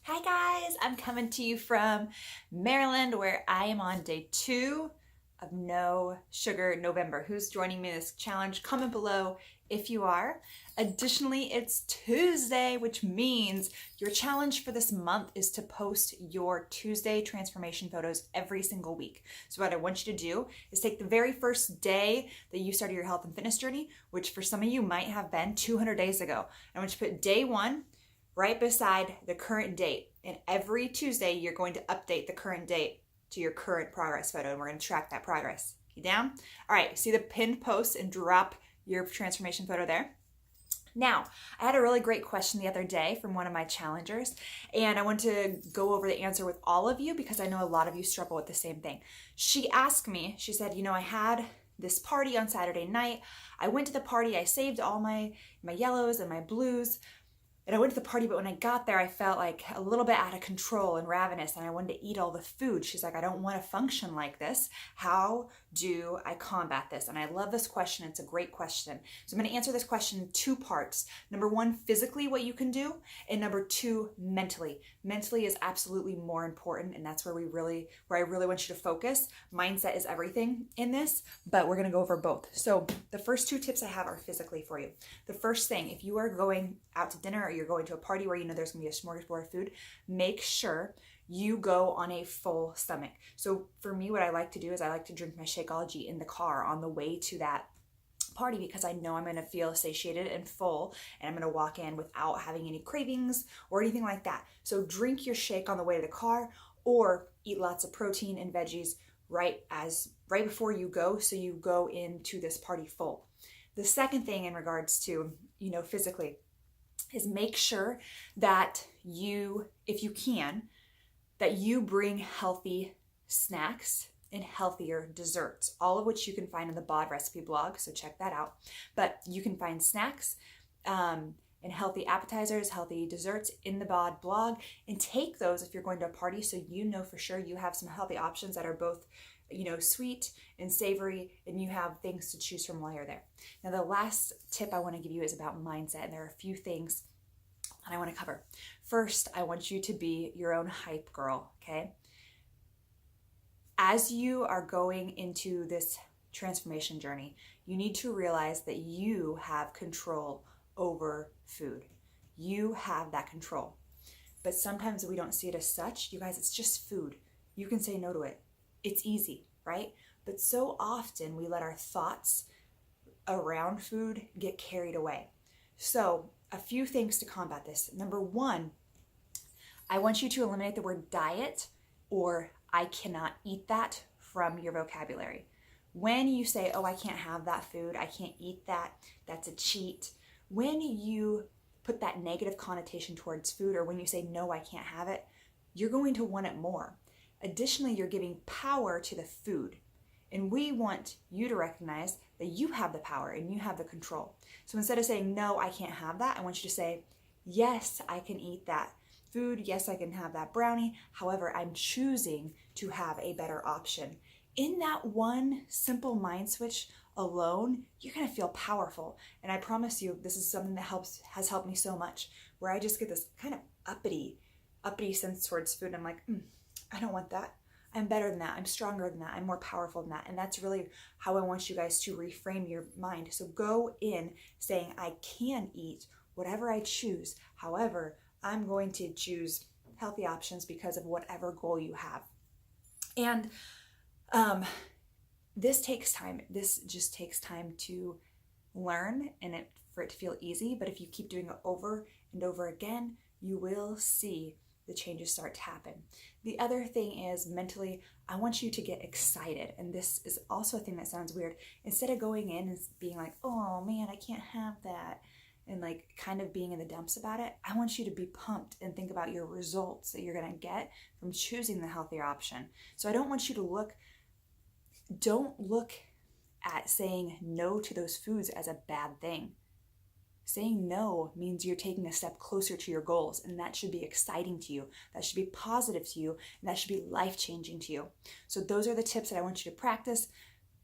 Hi guys, I'm coming to you from Maryland where I am on day 2 of No Sugar November. Who's joining me in this challenge? Comment below if you are. Additionally, it's Tuesday, which means your challenge for this month is to post your Tuesday transformation photos every single week. So what I want you to do is take the very first day that you started your health and fitness journey, which for some of you might have been 200 days ago. I want you to put day 1 right beside the current date. And every Tuesday, you're going to update the current date to your current progress photo, and we're going to track that progress. You down? All right, see the pinned post and drop your transformation photo there. Now, I had a really great question the other day from one of my challengers, and I want to go over the answer with all of you because I know a lot of you struggle with the same thing. She asked me, she said, I had this party on Saturday night. I went to the party, I saved all my yellows and my blues, and I went to the party, but when I got there, I felt like a little bit out of control and ravenous, and I wanted to eat all the food. She's like, I don't want to function like this. How do I combat this? And I love this question. It's a great question. So I'm going to answer this question in 2 parts. Number 1, physically what you can do, and number 2, mentally. Mentally is absolutely more important, and that's where I really want you to focus. Mindset is everything in this, but we're going to go over both. So the first 2 tips I have are physically for you. The first thing, if you are going out to dinner or you're going to a party where there's going to be a smorgasbord of food, make sure you go on a full stomach. So for me, what I like to do is I like to drink my Shakeology in the car on the way to that party because I know I'm going to feel satiated and full, and I'm going to walk in without having any cravings or anything like that. So drink your shake on the way to the car, or eat lots of protein and veggies right before you go, so you go into this party full. The second thing in regards to physically is make sure that you, if you can, that you bring healthy snacks and healthier desserts, all of which you can find in the BOD recipe blog, so check that out. But you can find snacks and healthy appetizers, healthy desserts in the BOD blog, and take those if you're going to a party, so you know for sure you have some healthy options that are both sweet and savory, and you have things to choose from while you're there. Now, the last tip I want to give you is about mindset, and there are a few things that I want to cover. First, I want you to be your own hype girl, okay? As you are going into this transformation journey, you need to realize that you have control over food. You have that control. But sometimes we don't see it as such. You guys, it's just food. You can say no to it. It's easy, right? But so often we let our thoughts around food get carried away. So a few things to combat this. Number 1, I want you to eliminate the word diet or I cannot eat that from your vocabulary. When you say, oh, I can't have that food, I can't eat that, that's a cheat. When you put that negative connotation towards food, or when you say, no, I can't have it, you're going to want it more. Additionally, you're giving power to the food. And we want you to recognize that you have the power and you have the control. So instead of saying, no, I can't have that, I want you to say, yes, I can eat that food. Yes, I can have that brownie. However, I'm choosing to have a better option. In that one simple mind switch alone, you're going to feel powerful. And I promise you, this is something that has helped me so much, where I just get this kind of uppity sense towards food. And I'm like, I don't want that. I'm better than that. I'm stronger than that. I'm more powerful than that. And that's really how I want you guys to reframe your mind. So go in saying, I can eat whatever I choose. However, I'm going to choose healthy options because of whatever goal you have. And this takes time. This just takes time to learn and for it to feel easy. But if you keep doing it over and over again, you will see the changes start to happen. The other thing is mentally, I want you to get excited. And this is also a thing that sounds weird. Instead of going in and being like, oh man, I can't have that, and like kind of being in the dumps about it, I want you to be pumped and think about your results that you're going to get from choosing the healthier option. So I don't want you to don't look at saying no to those foods as a bad thing. Saying no means you're taking a step closer to your goals, and that should be exciting to you. That should be positive to you, and that should be life-changing to you. So those are the tips that I want you to practice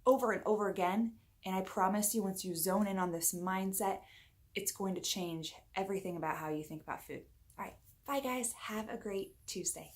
over and over again, and I promise you, once you zone in on this mindset, it's going to change everything about how you think about food. All right, Bye guys, have a great Tuesday.